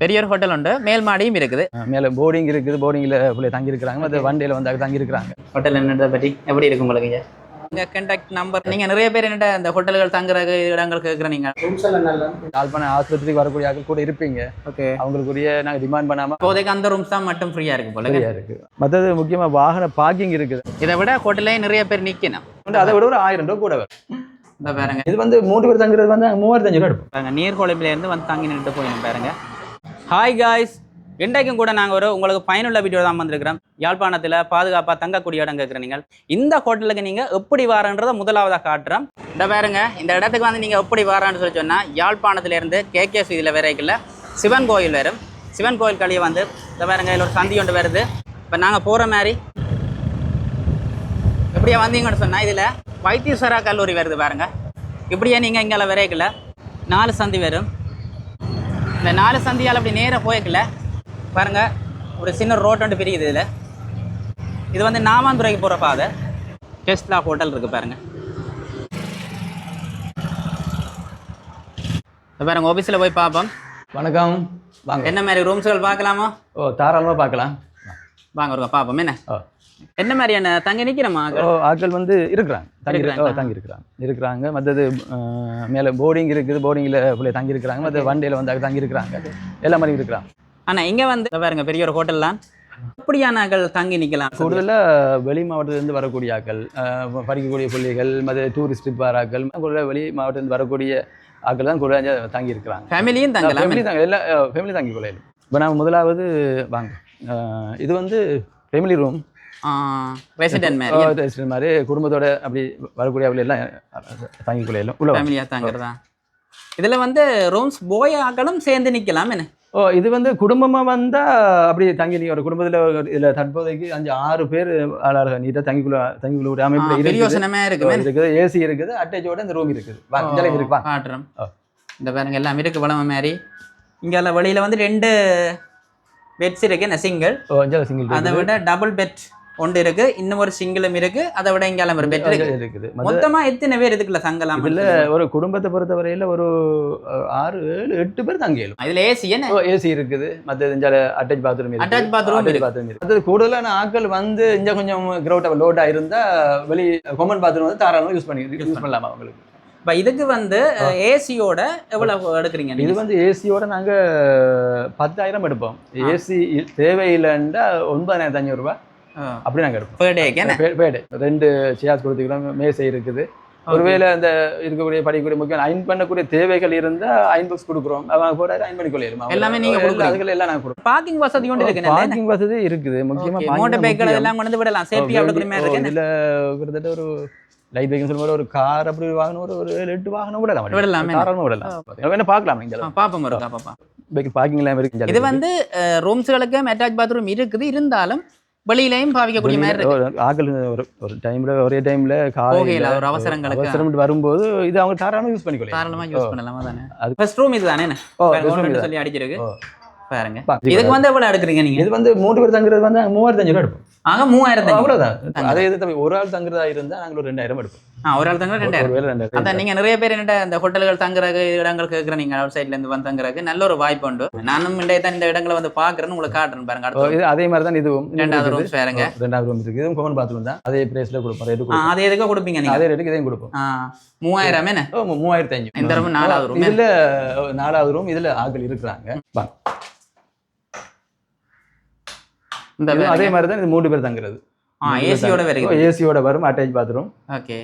பெரிய ஒரு ஹோட்டல் உண்டு, மேல் மாடியும் இருக்குது. மேலே போர்டிங் இருக்குது, போர்டிங்கில் பிள்ளை தங்கியிருக்கிறாங்க, அது வண்டியில் வந்து தங்கியிருக்கிறாங்க. ஹோட்டல் என்னதை பற்றி எப்படி இருக்கு உங்களுக்கு? இங்கே கண்டாக்ட் நம்பர் நீங்கள் நிறைய பேர் என்ன இந்த ஹோட்டல்கள் தங்குறது இடங்கள் கேட்குற நீங்கள் யாழ்ப்பாணம் ஆஸ்பத்திரிக்கு வரக்கூடிய ஆட்கள் கூட இருப்பீங்க. ஓகே, அவங்களுக்குரிய நாங்கள் டிமாண்ட் பண்ணாமல் இப்போதைக்கு அந்த ரூம்ஸ் தான் மட்டும் ஃப்ரீயாக இருக்கு போல. ஃப்ரீயாக இருக்குது. மற்றது முக்கியமாக வாகன பார்க்கிங் இருக்குது. இதை விட ஹோட்டல்லே நிறைய பேர் நிற்கணும். அதை விட ஒரு 1000 ரூபா கூட வரும். இந்த பாருங்க, இது வந்து 3 பேர் தங்குறது வந்து 3500 ரூபா எடுப்போம். பாருங்க, நீர்கொழும்பிலேருந்து வந்து தங்கி நின்று போயிடும் பாருங்க. ஹாய் காய்ஸ், இன்றைக்கும் கூட நாங்கள் உங்களுக்கு பயனுள்ள வீடியோ தான் வந்திருக்கிறோம். யாழ்ப்பாணத்தில் பாதுகாப்பாக தங்கக்கூடிய இடம் கேட்குற நீங்கள் இந்த ஹோட்டலுக்கு நீங்கள் எப்படி வரன்றதை முதலாவதாக காட்டுறோம். இந்த பாருங்க, இந்த இடத்துக்கு வந்து நீங்கள் எப்படி வரான்னு சொல்லி சொன்னால் யாழ்ப்பாணத்துலேருந்து கேகே இதில் வரைக்குள்ள சிவன் கோயில் வரும். சிவன் கோயில் கழியை வந்து இந்த பாருங்க, இதில் ஒரு சந்தி ஒன்று வருது. இப்போ நாங்கள் போகிற மாதிரி இப்படியே வந்தீங்கன்னு சொன்னால் இதில் வைத்தீஸ்வரா கல்லூரி வருது பாருங்க. இப்படியே நீங்கள் இங்கே வரைக்குள்ள 4 சந்தி வரும். இந்த 4 சந்தியால் அப்படி நேராக போய்க்கல பாருங்கள், ஒரு சின்ன ரோட் ஒன்று பிரிக்குது. இதில் இது வந்து நாமாந்துறைக்கு போகிற பாதை. டெஸ்லா ஹோட்டல் இருக்குது பாருங்கள். பாருங்கள், ஆஃபீஸில் போய் பார்ப்போம். வணக்கம், வாங்க. என்ன மாதிரி ரூம்ஸ்கள் பார்க்கலாமா? தாராளமாக பார்க்கலாம். வாங்க ஒரு பார்ப்போம். என்ன மாதிரியான தங்க நிற்கிறோமா? ஆட்கள் வந்து இருக்கிறாங்க, தங்கியிருக்கிறாங்க. மற்றது மேலே போர்டிங் இருக்குது, போர்டிங்கில் பிள்ளை தங்கியிருக்கிறாங்க, மற்ற வண்டியில் வந்து தங்கியிருக்கிறாங்க, எல்லா மாதிரி இருக்கிறாங்க. ஆனால் இங்கே வந்து பாருங்க, பெரிய ஒரு ஹோட்டல் தான். அப்படியான ஆக்கள் தங்கி நிற்கலாம். கூடுதலாக வெளி மாவட்டத்திலேருந்து வரக்கூடிய ஆக்கள், படிக்கக்கூடிய பிள்ளைகள், மற்ற டூரிஸ்ட் ஆக்கள், வெளி மாவட்டத்திலேருந்து வரக்கூடிய ஆக்கள் தான் கூட தங்கியிருக்கிறாங்க. ஃபேமிலியும் தங்கலாம், எல்லா ஃபேமிலி தங்கி கொள்ளையிலும். இப்போ நான் முதலாவது வாங்க, இது வந்து ஃபேமிலி ரூம். ரெசிடென்ட் மாதிரி குடும்பத்தோட அப்படி வரக்கூடிய எல்லாம் தங்கி கொள்ளையிலும் உள்ள ஃபேமிலியாக தங்குறதா. இதில் வந்து ரூம்ஸ் போய் ஆக்களும் சேர்ந்து நிற்கலாம். என்ன இது வந்து குடும்பமாக வந்தால் அப்படி தங்கி நீ ஒரு குடும்பத்தில் இதில் தற்போதைக்கு 5-6 பேர் நீட்டாக தங்கிக்குள்ள அமைப்பு இருக்குது. ஏசி இருக்குது, அட்டாச்சோட இந்த ரூம் இருக்குது. காட்டுறோம். இந்த பாருங்க, எல்லாம் இருக்கு வளமை மாதிரி. இங்கே வெளியில் வந்து 2 பெட்ஸ் இருக்கு. என்ன சிங்கிள், அதை விட டபுள் பெட் ஒன்று இருக்கு, இன்னும் ஒரு சிங்கிளும் இருக்கு. அதை விட இங்கே ஒரு பெட் இருக்குது. மொத்தமா எத்தனை பேர் இதுக்குள்ள தங்கலாம்? இல்ல, ஒரு குடும்பத்தை பொறுத்த வரையில ஒரு 6-7-8 பேர் தங்கலாம். இதுல ஏசி என்ன ஏசி இருக்குது, மற்ற அட்டாச் பாத்ரூம் இருக்கு. அது கூடுதலான ஆட்கள் வந்து இங்க கொஞ்சம் கிரௌட் லோடா இருந்தா வெளி காமன் பாத்ரூம் வந்து தாராளமாக யூஸ் பண்ணலாமா அவங்களுக்கு. இப்போ இதுக்கு வந்து ஏசியோட எவ்வளவு எடுக்கிறீங்க? இது வந்து ஏசியோட நாங்கள் 10,000 எடுப்போம். ஏசி தேவையில்லைன்னா 9,500 ரூபா அப்படி நாங்கள் எடுப்போம். பேடே 2 சேர்ஸ் கொடுத்துக்கிறோம், மேசை இருக்குது. ஒருவேளை அந்த இருக்கக்கூடிய படிக்கக்கூடிய முக்கியம் அயன் பண்ணக்கூடிய தேவைகள் இருந்தால் அயன் பாக்ஸ் கொடுக்குறோம். அவங்க கூட அயன் பண்ணி கொள்ளையிலும் எல்லாமே நீங்கள் அதுகள் எல்லாம் நாங்கள் கொடுப்போம். பார்க்கிங் வசதி கொண்டு இருக்கு. பார்க்கிங் வசதி இருக்குது. முக்கியமாக மோட்டார் பைக்கள் எல்லாம் கொண்டு விடலாம். சேஃப்டி அப்படி இருக்கு. இதில் கிட்டத்தட்ட ஒரு லைட் பைக்னு சொல்லும்போது ஒரு கார் அப்படி வாகனம் ஒரு 7-8 வாகனம் விடலாம். தாராளமாக விடலாம். என்ன பார்க்கலாம், நீங்கள் பார்ப்போம். இருக்கா பைக் பார்க்கிங் எல்லாம் இருக்கு. இது வந்து ரூம்ஸ்களுக்கு அட்டாச் பாத்ரூம் இருக்குது, இருந்தாலும் வெளியிலையும் பாவிக்கக்கூடிய மாதிரி ஆக்கள் ஒரு டைம்ல ஒரே டைம்ல காலையில ஒரு அவசரம் வரும்போது இது அவங்க தாராளமாக யூஸ் பண்ணிக்கலாம். தாராளமாக யூஸ் பண்ணலாம் தானே. அது ஃபர்ஸ்ட் ரூம் இதுதானே சொல்லி அடிச்சிருக்கு பாருங்க. இதுக்கு வந்து எவ்வளவு எடுக்கிறீங்க நீங்க? இது வந்து 3 பேர் தங்குறது வந்து 3,500 ரூபா எடுப்போம். 3,500 அவ்வளவுதான். அதே இது ஒரு ஆள் தங்குறதா இருந்தா நாங்கள் ஒரு 2,000 எடுப்போம். ஒரு ஆள் தங்குற 2,000. அதான் நீங்க நிறைய பேர் என்ன இந்த ஹோட்டல்கள் தங்குறது இடங்கள் கேட்குற நீங்க அவுட் சைட்ல இருந்து வந்து தங்குறதுக்கு நல்ல ஒரு வாய்ப்பு உண்டு. நானும் இந்த இடங்களை வந்து பாக்குறேன்னு உங்களுக்கு காட்டுறேன் பாருங்க. அதே மாதிரி தான் இதுவும் 2வது ரூம் வேறங்க. 2வது ரூம் இருக்கு. இதுவும் காமன் பாத்ரூம் தான். அதே பிரைஸ்ல கொடுப்போம். அதே எதுக்கு கொடுப்பீங்க நீங்க? அதே ரேட்டுக்கு இதையும் கொடுப்போம். 3,000 என்ன? 3,500. இந்த ரூம் 4வது ரூம். இதுல 4வது ரூம். இதுல ஆட்கள் இருக்கிறாங்க. அதே மாதிரி தான் இது 3 பேர் தங்குறது. ஏசியோட வரும், அட்டாச் பாத்ரூம். ஓகே,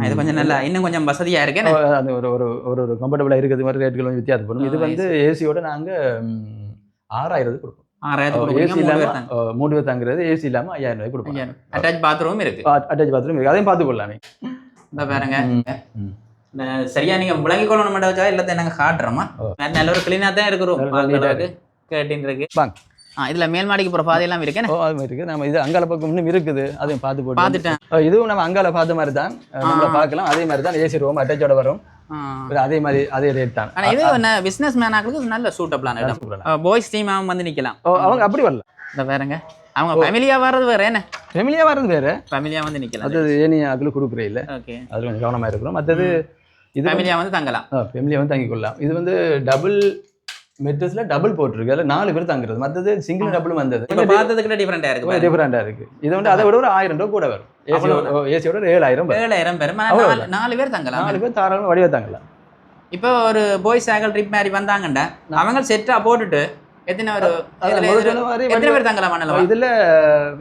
இது கொஞ்சம் நல்லா இன்னும் கொஞ்சம் வசதியா இருக்கு. அது ஒரு ஒரு ஒரு கம்ஃபர்டபுளா இருக்குது. மாதிரி ரேட்டுகள் கொஞ்சம் வித்தியாசப்படும். இது வந்து ஏசியோட நாங்க 6,000 கொடுப்போம். 6,000 ஏசி இல்லாம 3 பேர் தங்குறது. ஏசி இல்லாம 5,000 ரூபாய் கொடுப்போம். அட்டாச் பாத்ரூம் இருக்கு. அட்டாச் பாத்ரூம் இருக்கு. அதையும் பார்த்து கொள்ளலாமே. இந்த பாருங்க, சரியா நீங்க விளங்கி கொள்ளணும் மட்டும் வச்சா இல்ல நாங்க காட்டுறோமா. நல்ல ஒரு கிளீனா தான் இருக்கிறோம். கேட்டின் இருக்கு. இதுல மேல் மாடிக்கு போற பாதை எல்லாம் இருக்கு. இருக்கு. நம்ம இது அங்கால பக்கம் இன்னும் இருக்குது. அதையும் பார்த்துட்டேன். இதுவும் நம்ம அங்கால பார்த்த மாதிரி தான் நம்மள பார்க்கலாம். அதே மாதிரி தான் ஏசி ரூம் அட்டாச்சோட வரும். அதே மாதிரி அதே ரேட் தான். ஆனா இது பிசினஸ் மேனாக்களுக்கு நல்ல சூட்டபிளான இடம். பாய்ஸ் டீம் வந்து நிக்கலாம். அவங்க அப்படி வரல. இந்த பாருங்க, அவங்க ஃபேமிலியா வர்றது வேற. என்ன ஃபேமிலியா வர்றது வேற. ஃபேமிலியா வந்து நிக்கலாம். அது ஏனி ஆக்களுக்கு கொடுக்குறே இல்ல. ஓகே, அது கொஞ்சம் கவனமா இருக்கணும். மற்றது இது ஃபேமிலியா வந்து தங்கலாம். ஃபேமிலியா வந்து தங்கிக் கொள்ளலாம். இது வந்து டபுள் மெட்ரஸ்ல டபுள் போட்டிருக்கு, அதில் 4 பேர் தங்குறது. மற்றது சிங்கிள் டபுள் வந்தது. இப்போ பார்த்ததுக்கு டிஃபரெண்டா இருக்கு, டிஃபரெண்டா இருக்கு. இது வந்து அதை விட ஒரு 1000 ரூபா கூட வரும். ஏசியோட 7000 பேர் 4 பேர் தங்கலாம். 4 பேர் தாராளமாக வடிவா தங்கலாம். இப்போ ஒரு பாய்ஸ் சைக்கிள் ட்ரிப் மாதிரி வந்தாங்கண்டா அவங்க செட்டா போட்டுட்டு எத்தனை பேர் தங்கலாம்? இதுல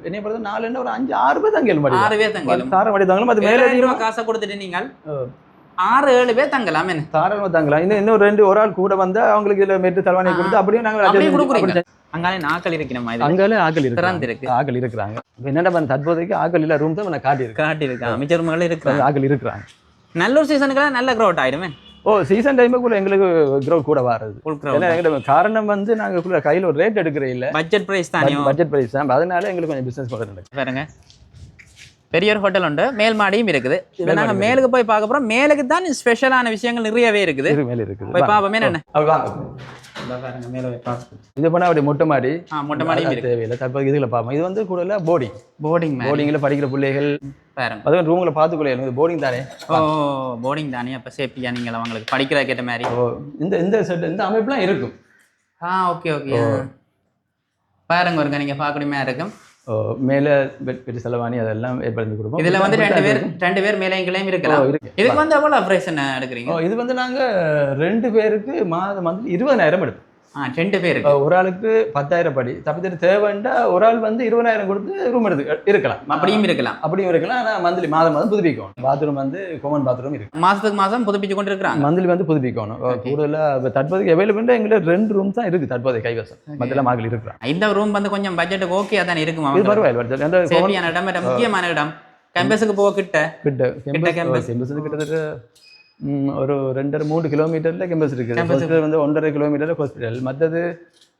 என்ன பொறுத்த 4 ஒரு 5-6 பேர் தங்கலாம். 6 பேர் தங்கலாம். தாராளமாக வடி தங்கலாம். அது மேலே ரூபா காசை கொடுத்துட்டு நீங்கள் 6-7 பேர் தங்கலாம். என்ன தாராளமாக தங்கலாம். இன்னும் 2 ஒரு ஆள் கூட வந்தா அவங்களுக்கு இதுல மெட்டு தலவாணி கொடுத்து அப்படியே நாங்கள் கொடுக்குறீங்க. அங்காலே ஆக்கள் இருக்கிறோம், அங்காலே ஆக்கள் இருக்கு, ஆக்கள் இருக்கிறாங்க. என்னடா பண்ண தற்போதைக்கு ஆக்கள் இல்ல ரூம் தான் நான் காட்டியிருக்கேன். அமைச்சர் மகள் இருக்கிறாங்க, ஆக்கள் இருக்கிறாங்க. நல்ல ஒரு சீசனுக்கு நல்ல க்ரௌட் ஆயிடுமே. சீசன் டைமுக்குள்ள எங்களுக்கு க்ரௌட் கூட வருது. காரணம் வந்து நாங்க கையில ஒரு ரேட் எடுக்கிற இல்ல, பட்ஜெட் பிரைஸ் தான். அதனால எங்களுக்கு கொஞ்சம் பிசினஸ் கூட நடக்குது. பாருங்க, பெரிய ஒரு ஹோட்டல் உண்டு, மேல் மாடியும் இருக்குது. நாங்க மேலுக்கு போய் பார்க்க போறோம். மேலுக்கு தான் ஸ்பெஷலான விஷயங்கள் நிறையவே இருக்குது. மேல இருக்குது, போய் பாப்போமே. என்ன இது பண்ணா அப்படி மொட்டை மாடி தேவையில்லை. தற்போது இதுல பாப்போம். இது வந்து கூட போர்டிங்ல படிக்கிற பிள்ளைகள் அது ரூம்ல பாத்துக்கொள்ள போர்டிங் தானே. போர்டிங் தானே. அப்ப சேஃப்டியா நீங்கள் அவங்களுக்கு படிக்கிற கேட்ட மாதிரி இந்த செட் இந்த அமைப்புலாம் இருக்கும். Okay okay. பாருங்க ஒருங்க, நீங்க பார்க்கணுமே இருக்கும். மேல பெரிய செலவாணி அதெல்லாம் ஏற்படுத்தி கொடுப்போம். இதுல வந்து 2 பேர் மேலையும் இருக்கலாம். இதுக்கு வந்து எவ்வளவு ஆபரேஷன் எடுக்கிறீங்க? இது வந்து நாங்க 2 பேருக்கு மாதம் வந்து 20,000 எடுப்போம். 2 பேருக்கு ஒரு ஆளுக்கு 10,000 படி. தப்பித்து தேவைண்டா ஒரு ஆள் வந்து 20,000 கொடுத்து ரூம் இருக்கலாம். அப்படியும் இருக்கலாம். ஆனா மந்த்லி மாதம் புதுப்பிக்கணும். பாத்ரூம் வந்து காமன் பாத்ரூம் இருக்கு. மாசத்துக்கு மாசம் புதுப்பிச்சு கொண்டு இருக்காங்க. மந்த்லி வந்து புதுப்பிக்கணும். கூடுதலா தற்போதைக்கு அவைலபிள் எங்களை 2 ரூம் தான் இருக்கு தற்போதைய கைவசம். மத்தியில மாகல் இருக்கிறாங்க. இந்த ரூம் வந்து கொஞ்சம் பட்ஜெட்டுக்கு ஓகே தான் இருக்குமா? பரவாயில்ல. இடம் முக்கியமான இடம். கேம்பஸுக்கு போக கிட்ட கேம்பஸ் கிட்டத்தட்ட ஒரு 2-3 கிலோமீட்டர்ல கேம்பஸ் இருக்குது. வந்து 1.5 கிலோமீட்டர்ல ஹாஸ்பிட்டல். மற்றது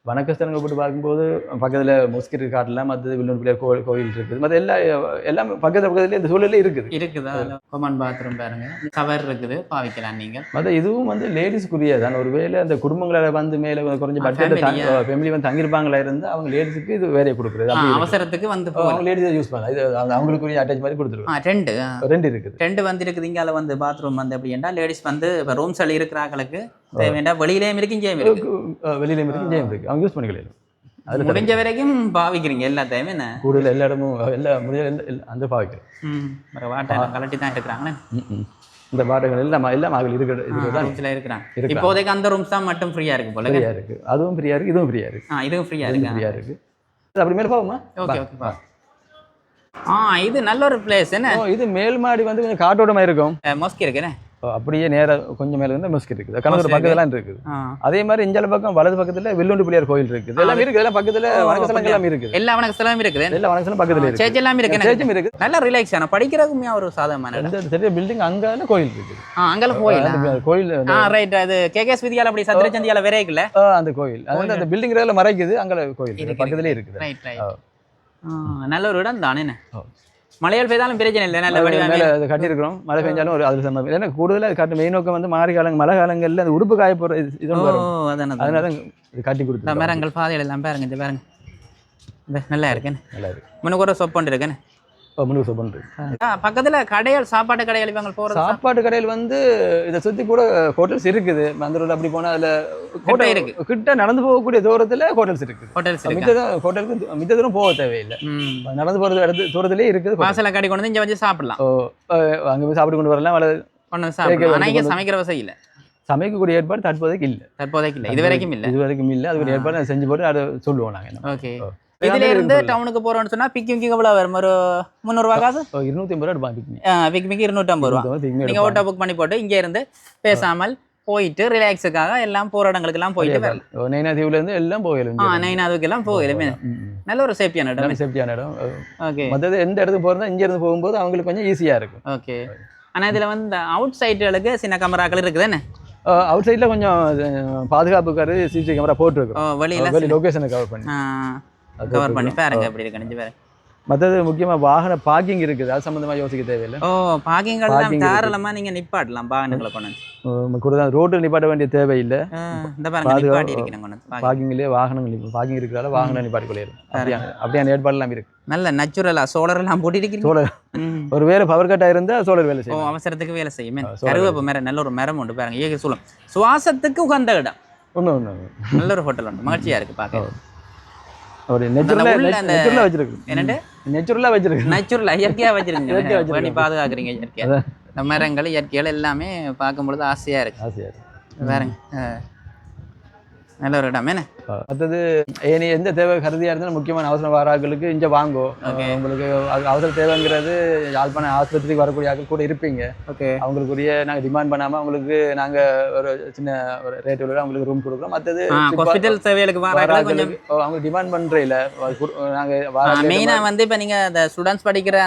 வணக்கஸ்தலங்கள் போட்டு பார்க்கும்போது பக்கத்துல மொஸ்கிட்டு காட்டலாம். மற்றது வில்லூர் பிள்ளையார் கோயில் இருக்குது. மற்ற எல்லாம் பக்கத்துல இந்த சூழலே இருக்குதா. காமன் பாத்ரூம் பாருங்க, கவர் இருக்குது, பாவிக்கலாம் நீங்க. மற்ற இதுவும் வந்து லேடிஸ்க்குரிய தான். ஒருவேளை அந்த குடும்பங்களை வந்து மேல கொஞ்சம் பட்ஜெட் ஃபேமிலி வந்து தங்கிருப்பாங்களா இருந்தா அவங்க லேடிஸுக்கு இது வேறைய கொடுக்குறது. அவசரத்துக்கு வந்து அவங்க லேடிஸ் யூஸ் பண்ணலாம். இது அவங்களுக்குரிய அட்டாச் மாதிரி கொடுத்துருவோம். 2 இருக்குது. 2 வந்து இருக்குது. இங்கால வந்து பாத்ரூம் வந்து எப்படி என்றா லேடிஸ் வந்து ரூம் சளி இருக்கிறாங்களுக்கு தேவையா வெளியிலேயும் இருக்கு, இங்கேயும் இருக்கு. வெளியிலேயும் இருக்கு, இங்கேயும் இருக்கு. அவங்க யூஸ் பண்ணிக்கலாம். அது முடிஞ்ச வரைக்கும் பாவிக்கிறீங்க எல்லாத்தையுமே. என்ன கூடுதல் எல்லா இடமும் முடிஞ்ச அந்த பாவிக்கிறேன். வாட்டை கலட்டி தான் இருக்கிறாங்களே. இந்த பாட்டங்கள் எல்லாம் மகள் இருக்கிறாங்க. இப்போதைக்கு அந்த ரூம்ஸ் தான் மட்டும் ஃப்ரீயா இருக்கு போல. ஃப்ரீயா இருக்கு, அதுவும் ஃப்ரீயா இருக்கு, இதுவும் ஃப்ரீயா இருக்கு. இதுவும் ஃப்ரீயா இருக்கு. அப்படி மேல போகுமா? Okay okay. இது நல்ல ஒரு பிளேஸ். என்ன இது மேல் மாடி வந்து கொஞ்சம் காட்டோட்டமா இருக்கும். மொஸ்கி இருக்குண்ணே. அப்படியே நேரம் கொஞ்சம் மேல இருந்து மொஸ்கி இருக்குது. கணவர் பக்கத்துல இருக்குது. அதே மாதிரி இஞ்சால பக்கம் வலது பக்கத்துல வில்லுண்டு பிள்ளையார் கோயில் இருக்குது. எல்லாம் இருக்குது. எல்லாம் பக்கத்துல வணக்கஸ்தலம் எல்லாம் இருக்குது. எல்லா வணக்கஸ்தலம் இருக்குது. எல்லா வணக்கஸ்தலம் பக்கத்துல இருக்கு. சேர்ச் எல்லாம் இருக்கு. சேர்ச்சும் இருக்கு. நல்ல ரிலாக்ஸ் ஆன படிக்கிறதுக்குமே ஒரு சாதகமான இந்த பெரிய பில்டிங் அங்கல கோயில் இருக்குது. அங்கல கோயில். ரைட். அது கேகேஎஸ் வித்யாலயா அப்படி சத்ரச்சந்தியால வேற இருக்குல அந்த கோயில். அதனால அந்த பில்டிங் ரேல மறைக்குது. அங்கல கோயில் பக்கத்துலயே இருக்குது. Right right. நல்ல ஒரு இடம் தானே. மழையால் பெய்தாலும் பிரச்சனை இல்லை. நல்ல மேலே அதை கட்டியிருக்கிறோம். மழை பெஞ்சாலும் ஒரு அதில் சம்பவம். ஏன்னா கூடுதலாக காட்டு மெயின் நோக்கம் வந்து மாறி காலங்கள் மழை காலங்களில் அந்த உடுப்பு காய போகிற இதுவும் வரும். அதனால தான் இது கட்டி கொடுத்து மரங்கள் பாதைகள் எல்லாம் பாருங்க. இது பாருங்க, நல்லா இருக்கேன்னு. நல்லா இருக்கு. முன்னுக்கு ஒரு சொப்பண்டு இருக்குன்னு. முன்னுக்கு சொப்பண்டு பக்கத்தில் கடைகள், சாப்பாட்டு கடைகள் இவங்க போகிற சாப்பாட்டு கடையில் வந்து இதை சுற்றி கூட ஹோட்டல்ஸ் இருக்குது. அந்த ரோடு அப்படி போனால் அதில் ஹோட்டல் இருக்கு. கிட்ட நடந்து போகக்கூடிய தூரத்தில் ஹோட்டல்ஸ் இருக்குது. ஹோட்டலுக்கு மித்த தூரம் போக தேவையில்லை. நடந்து போகிறது தூரத்திலே இருக்குது. வாசலை கடி கொண்டு வந்து இங்கே வச்சு சாப்பிடலாம். அங்கே போய் சாப்பிட்டு கொண்டு வரலாம். கொண்டு சாப்பிடலாம். ஆனால் இங்கே சமைக்கிற வசதி இல்லை. சமைக்கக்கூடிய ஏற்பாடு தற்போதைக்கு இல்லை. இது வரைக்கும் இல்லை. அதுக்கு ஏற்பாடு செஞ்சு போட்டு அதை சொல்லுவோம் நாங்கள். ஓகே. இதுல இருந்து டவுனுக்கு போறோம்னு சொன்னா பிக்கிங் எவ்வளவு வரும்? ஒரு 300 ரூபா காசு. 250 ரூபா பிக்கிங். 250 ரூபா. நீங்க ஓட்டோ புக் பண்ணி போட்டு இங்க இருந்து பேசாமல் போயிட்டு ரிலாக்ஸுக்காக எல்லாம் போற இடங்களுக்கு எல்லாம் போயிட்டு வரலாம். நைனாதீவுல இருந்து எல்லாம் போகலாம். நைனாதுக்கு எல்லாம் போகலுமே. நல்ல ஒரு சேஃப்டியான இடம். ஓகே. மற்றது எந்த இடத்துக்கு போறதா இங்க இருந்து போகும்போது அவங்களுக்கு கொஞ்சம் ஈஸியா இருக்கும். ஓகே. ஆனா இதுல வந்து அவுட் சைடுகளுக்கு சின்ன கேமராக்கள் இருக்குது. என்ன அவுட் சைட்ல கொஞ்சம் பாதுகாப்புக்காரு சிசிடிவி கேமரா போட்டுருக்கோம். வெளியில லொகேஷனை கவர் பண்ணி பாருங்க எப்படி இருக்கு பாருங்க. மற்றது முக்கியமா வாகன பார்க்கிங் இருக்குது. அது சம்பந்தமா யோசிக்க தேவையில்லை. பார்க்கிங் தாராளமா நீங்க நிப்பாட்டலாம். வாகனங்களை கொண்டு கூட ரோட்டில் நிப்பாட்ட வேண்டிய தேவையில்லை. இந்த பாருங்க நிப்பாட்டி இருக்கீங்க. பார்க்கிங்லயே வாகனங்கள் பார்க்கிங் இருக்கிறதால வாகனம் நிப்பாட்டி கொள்ளையிடும். அப்படியான ஏற்பாடு எல்லாம் இருக்கு. நல்ல நேச்சுரலா சோலர் எல்லாம் போட்டு இருக்கீங்க. சோலர் ஒரு வேலை பவர் கட் ஆயிருந்தா சோலர் வேலை செய்யும். அவசரத்துக்கு வேலை செய்யும். கருவேப்பு மரம் நல்ல ஒரு மரம் உண்டு பாருங்க. ஏக சூழம் சுவாசத்துக்கு உகந்த இடம். ஒன்று நல்ல ஒரு ஹோட்டல் உண்டு, மகிழ்ச்சியா இருக்கு பார்க்க. ஒரு நெச்சுரலாக வச்சிருக்கு. என்னண்டு நெச்சுரலாக வச்சிருக்கு. நேச்சுரலா இயற்கையா வச்சிருக்கீங்க, பண்ணி பாதுகாக்கிறீங்க இயற்கையா. இந்த மரங்கள் இயற்கைகள் எல்லாமே பார்க்கும் பொழுது ஆசையா இருக்கு. வேறங்க நல்ல ஒரு இடம் என்ன. அடுத்தது ஏனி எந்த தேவை கருதியாக இருந்தாலும் முக்கியமான அவசர வாராக்களுக்கு இங்கே வாங்கோ. உங்களுக்கு அவசர தேவைங்கிறது யாழ்ப்பாண ஆஸ்பத்திரிக்கு வரக்கூடிய ஆட்கள் கூட இருப்பீங்க. ஓகே, அவங்களுக்குரிய நாங்கள் டிமாண்ட் பண்ணாமல் அவங்களுக்கு நாங்கள் ஒரு சின்ன ஒரு ரேட்டு அவங்களுக்கு ரூம் கொடுக்குறோம். மற்றது ஹாஸ்பிட்டல் சேவைகளுக்கு வாராக்களுக்கு அவங்க டிமாண்ட் பண்ணுறதில்ல. நாங்கள் மெயினாக வந்து இப்போ நீங்கள் அந்த ஸ்டூடெண்ட்ஸ் படிக்கிற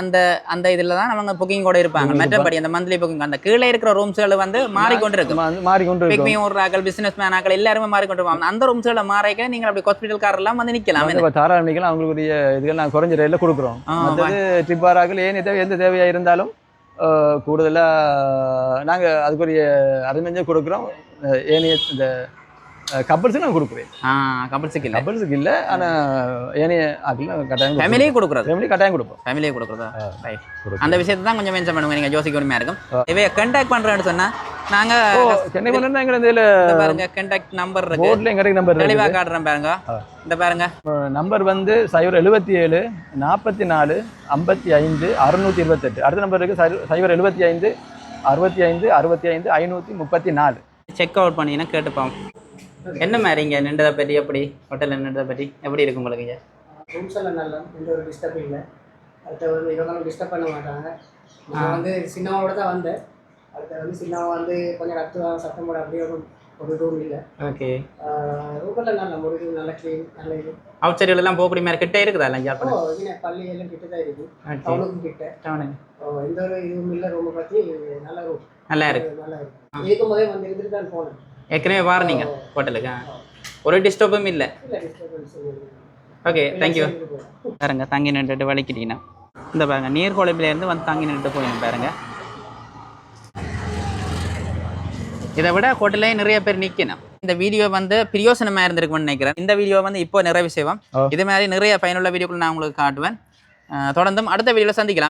அந்த இதில் தான் அவங்க புக்கிங் கூட இருப்பாங்க. மற்றபடி அந்த மந்த்லி புக்கிங் அந்த கீழே இருக்கிற ரூம்ஸ்கள் வந்து மாறிக்கொண்டு இருக்கு. ஒரு ஆக்கள் பிசினஸ் மேன் ஆக்கள் எல்லாருமே மாறிக்கொண்டு அந்த ரூம்ஸ்களை மாறிக்க நீங்க அப்படி ஹாஸ்பிட்டல் காரெல்லாம் வந்து நிக்கலாம், தாராளம் நிக்கலாம். அவங்களுடைய இதுகள் நாங்கள் குறைஞ்ச ரேட்ல கொடுக்குறோம். மற்றது ட்ரிப் வாராக்கள் ஏன் தேவை எந்த தேவையா இருந்தாலும் கூடுதலாக நாங்கள் அதுக்குரிய அரேஞ்ச்மெண்ட்டே கொடுக்குறோம். ஏனைய இந்த கப்பல்ஸுக்கு நான் கொடுக்குறேன். கப்பல்ஸுக்கு இல்லை, ஆனால் ஏனைய ஆக்கள் கட்டாயம் ஃபேமிலியே கொடுக்குறது. ஃபேமிலி கட்டாயம் கொடுப்போம். ஃபேமிலியே கொடுக்குறதா அந்த விஷயத்தை தான் கொஞ்சம் மென்ஷன் பண்ணுங்க. நீங்கள் யோசிக்க உரிமையாக இருக்கும். இவை கண்டாக்ட் பண்ணுறேன்னு சொன்னால் நம்பர் தெளிவா காட்டுறேன் பாருங்க. இந்த பாருங்க நம்பர் வந்து 077 44 55 628. அடுத்த நம்பர் இருக்கு 075 65 65 534. செக் அவுட் பண்ணினா கேட்டுப்பாங்க என்ன மாதிரி இங்கே நின்றதை பற்றி, எப்படி ஹோட்டலில் நின்றதை பற்றி எப்படி இருக்கு உங்களுக்கு? இங்கே ரூம்ஸ் எல்லாம் நல்லா, எந்த ஒரு டிஸ்டர்ப் இல்லை. அடுத்த வந்து இவங்களும் டிஸ்டர்ப் பண்ண மாட்டாங்க. நான் வந்து சின்னவோட தான் வந்தேன். அடுத்த வந்து சின்னவா வந்து கொஞ்சம் ரத்து சத்தம் போட அப்படியே ஒரு ரூம் இல்லை. ஓகே, ரூமெல்லாம் நல்ல ஒரு ரூம், நல்ல க்ளீன், நல்ல இது. அவுட் சைடுல எல்லாம் போகக்கூடிய மாதிரி கிட்டே இருக்குதா? இல்லை பள்ளி எல்லாம் கிட்ட தான் இருக்கு, டவுனுக்கும் கிட்ட. எந்த ஒரு இதுவும் இல்லை. ரூமை பற்றி நல்ல ரூம், நல்லா இருக்கு. நல்லா இருக்கு. இருக்கும் போதே வந்து இருந்துட்டு தான் போனேன். ஏற்கனவே வாரீங்க ஹோட்டலுக்கு? ஒரு டிஸ்டர்பும் இல்லை. Okay, thank you. பாருங்க தங்கி நின்றுட்டு வலிக்கிட்டீங்கன்னா இந்த பாருங்க நீர்கொழும்பிலேருந்து வந்து தங்கி நின்றுட்டு போயிடும் பாருங்க. இதை விட ஹோட்டல்லே நிறைய பேர் நிற்கணும். இந்த வீடியோ வந்து பிரியோசனமாக இருந்திருக்கும்னு நினைக்கிறேன். இந்த வீடியோ வந்து இப்போ நிறைவு செய்வோம். இது மாதிரி நிறைய பயனுள்ள வீடியோக்கள் நான் உங்களுக்கு காட்டுவேன். தொடர்ந்தும் அடுத்த வீடியோவில் சந்திக்கலாம்.